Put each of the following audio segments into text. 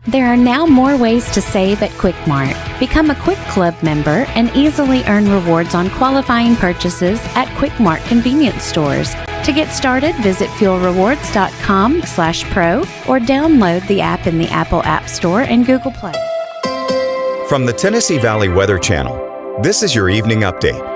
There are now more ways to save at Quick Mart. Become a Quick Club member and easily earn rewards on qualifying purchases at Quick Mart convenience stores. To get started, visit fuelrewards.com/pro or download the app in the Apple App Store and Google Play. From the Tennessee Valley Weather Channel, this is your evening update.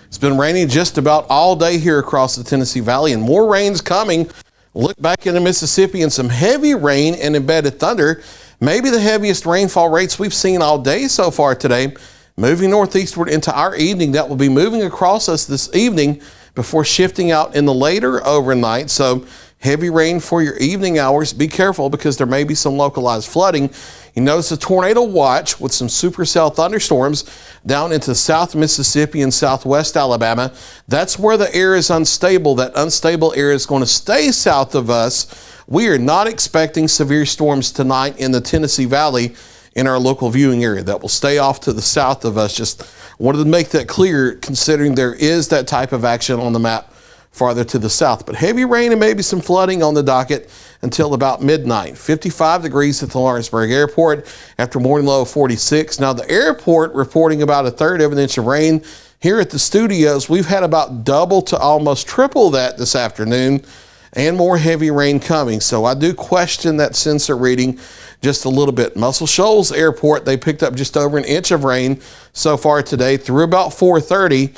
It's been raining just about all day here across the Tennessee Valley, and more rain's coming. Look back into Mississippi and some heavy rain and embedded thunder. Maybe the heaviest rainfall rates we've seen all day so far today. Moving northeastward into our evening, that will be moving across us this evening before shifting out in the later overnight. So heavy rain for your evening hours. Be careful because there may be some localized flooding. You notice a tornado watch with some supercell thunderstorms down into South Mississippi and Southwest Alabama. That's where the air is unstable. That unstable air is going to stay south of us. We are not expecting severe storms tonight in the Tennessee Valley in our local viewing area. That will stay off to the south of us. Just wanted to make that clear considering there is that type of action on the map farther to the south. But heavy rain and maybe some flooding on the docket until about midnight. 55 degrees at the Lawrenceburg Airport after morning low of 46. Now the airport reporting about a third of an inch of rain. Here at the studios, we've had about double to almost triple that this afternoon and more heavy rain coming. So I do question that sensor reading just a little bit. Muscle Shoals Airport, they picked up just over an inch of rain so far today through about 4:30.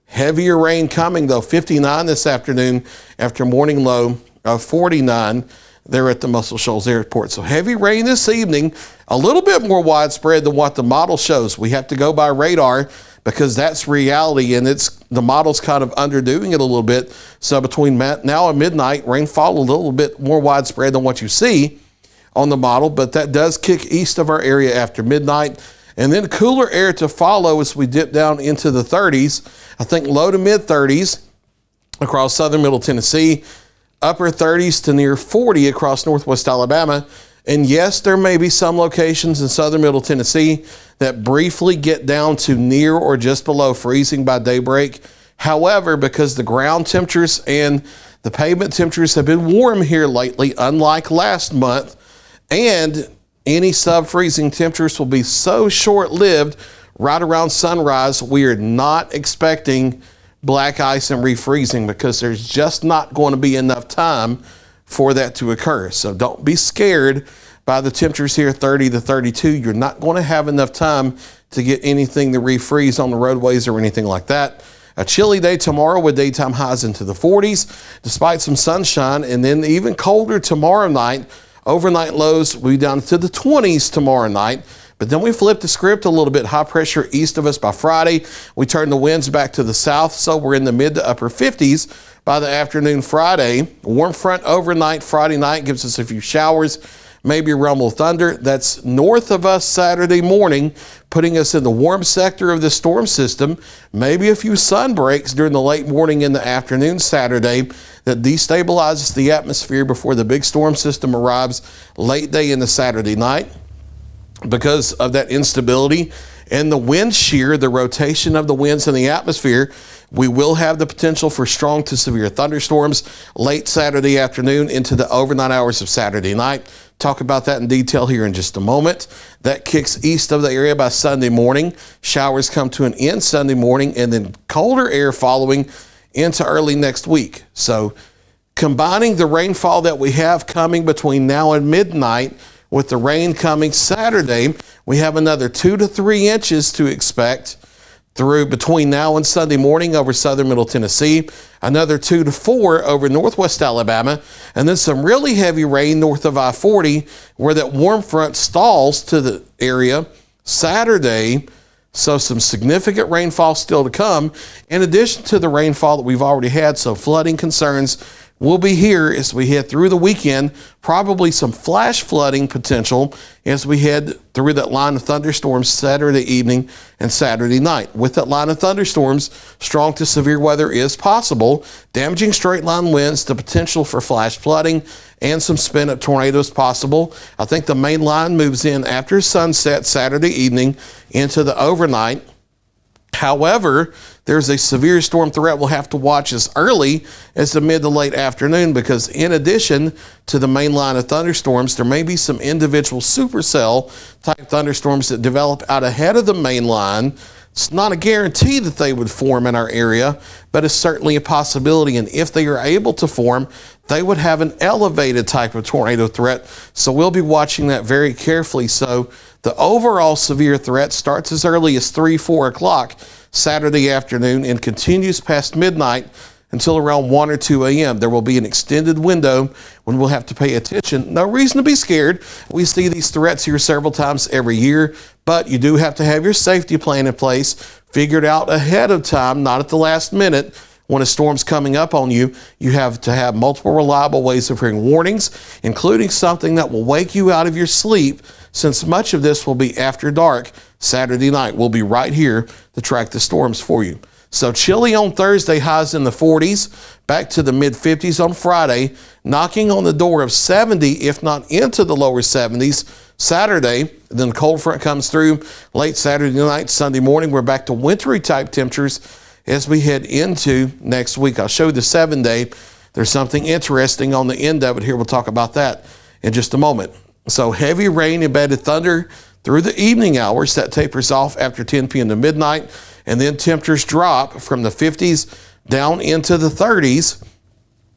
Heavier rain coming though, 59 this afternoon after morning low of 49 there at the Muscle Shoals Airport. So heavy rain this evening, a little bit more widespread than what the model shows. We have to go by radar because that's reality, and the model's kind of underdoing it a little bit. So between now and midnight, rainfall a little bit more widespread than what you see on the model, but that does kick east of our area after midnight. And then cooler air to follow as we dip down into the 30s. I think low to mid 30s across southern middle Tennessee, upper 30s to near 40 across northwest Alabama. And yes, there may be some locations in southern middle Tennessee that briefly get down to near or just below freezing by daybreak. However, because the ground temperatures and the pavement temperatures have been warm here lately, unlike last month, and any sub-freezing temperatures will be so short-lived right around sunrise, we are not expecting black ice and refreezing because there's just not going to be enough time for that to occur. So don't be scared by the temperatures here, 30 to 32. You're not going to have enough time to get anything to refreeze on the roadways or anything like that. A chilly day tomorrow with daytime highs into the 40s, despite some sunshine, and then even colder tomorrow night. Overnight lows will be down to the 20s tomorrow night. But then we flip the script a little bit. High pressure east of us by Friday. We turn the winds back to the south, so we're in the mid to upper 50s by the afternoon Friday. Warm front overnight Friday night gives us a few showers, maybe a rumble of thunder. That's north of us Saturday morning, putting us in the warm sector of the storm system. Maybe a few sun breaks during the late morning and the afternoon Saturday that destabilizes the atmosphere before the big storm system arrives late day into Saturday night. Because of that instability and the wind shear, the rotation of the winds in the atmosphere, we will have the potential for strong to severe thunderstorms late Saturday afternoon into the overnight hours of Saturday night. Talk about that in detail here in just a moment. That kicks east of the area by Sunday morning. Showers come to an end Sunday morning, and then colder air following into early next week. So combining the rainfall that we have coming between now and midnight with the rain coming Saturday, we have another 2 to 3 inches to expect through between now and Sunday morning over southern middle Tennessee, another 2 to 4 over northwest Alabama, and then some really heavy rain north of I-40 where that warm front stalls to the area Saturday. So some significant rainfall still to come, in addition to the rainfall that we've already had. So flooding concerns will be here as we head through the weekend. Probably some flash flooding potential as we head through that line of thunderstorms Saturday evening and Saturday night. With that line of thunderstorms, strong to severe weather is possible, damaging straight line winds, the potential for flash flooding, and some spin-up tornadoes possible. I think the main line moves in after sunset Saturday evening into the overnight. However, there's a severe storm threat we'll have to watch as early as the mid to late afternoon, because in addition to the main line of thunderstorms, there may be some individual supercell type thunderstorms that develop out ahead of the main line. It's not a guarantee that they would form in our area, but it's certainly a possibility. And if they are able to form, they would have an elevated type of tornado threat. So we'll be watching that very carefully. So the overall severe threat starts as early as 3, 4 o'clock Saturday afternoon and continues past midnight until around 1 or 2 a.m. There will be an extended window when we'll have to pay attention. No reason to be scared. We see these threats here several times every year, but you do have to have your safety plan in place, figured out ahead of time, not at the last minute. When a storm's coming up on you, you have to have multiple reliable ways of hearing warnings, including something that will wake you out of your sleep, since much of this will be after dark Saturday night. We'll be right here to track the storms for you. So chilly on Thursday, highs in the 40s, back to the mid-50s on Friday, knocking on the door of 70, if not into the lower 70s Saturday. Then cold front comes through late Saturday night, Sunday morning. We're back to wintry type temperatures as we head into next week. I'll show you the 7-day. There's something interesting on the end of it here. We'll talk about that in just a moment. So heavy rain, embedded thunder through the evening hours. That tapers off after 10 p.m. to midnight. And then temperatures drop from the 50s down into the 30s.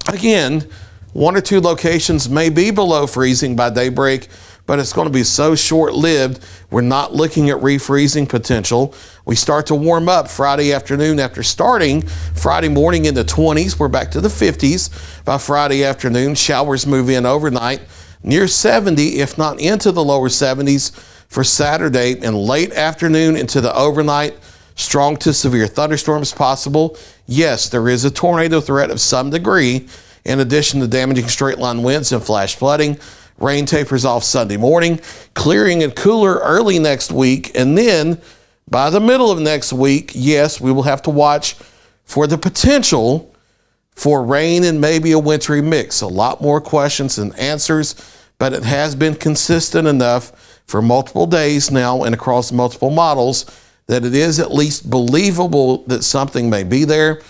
Again, 1 or 2 locations may be below freezing by daybreak, but it's going to be so short-lived, we're not looking at refreezing potential. We start to warm up Friday afternoon after starting Friday morning in the 20s. We're back to the 50s by Friday afternoon. Showers move in overnight, near 70, if not into the lower 70s for Saturday, and late afternoon into the overnight. Strong to severe thunderstorms possible. Yes, there is a tornado threat of some degree, in addition to damaging straight line winds and flash flooding. Rain tapers off Sunday morning, clearing and cooler early next week. And then by the middle of next week, yes, we will have to watch for the potential for rain and maybe a wintry mix. A lot more questions than answers, but it has been consistent enough for multiple days now and across multiple models that it is at least believable that something may be there.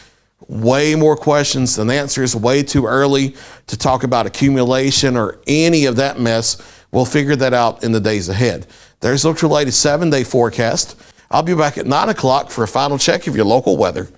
Way more questions than answers, way too early to talk about accumulation or any of that mess. We'll figure that out in the days ahead. There's ultra latest 7-day forecast. I'll be back at 9 o'clock for a final check of your local weather.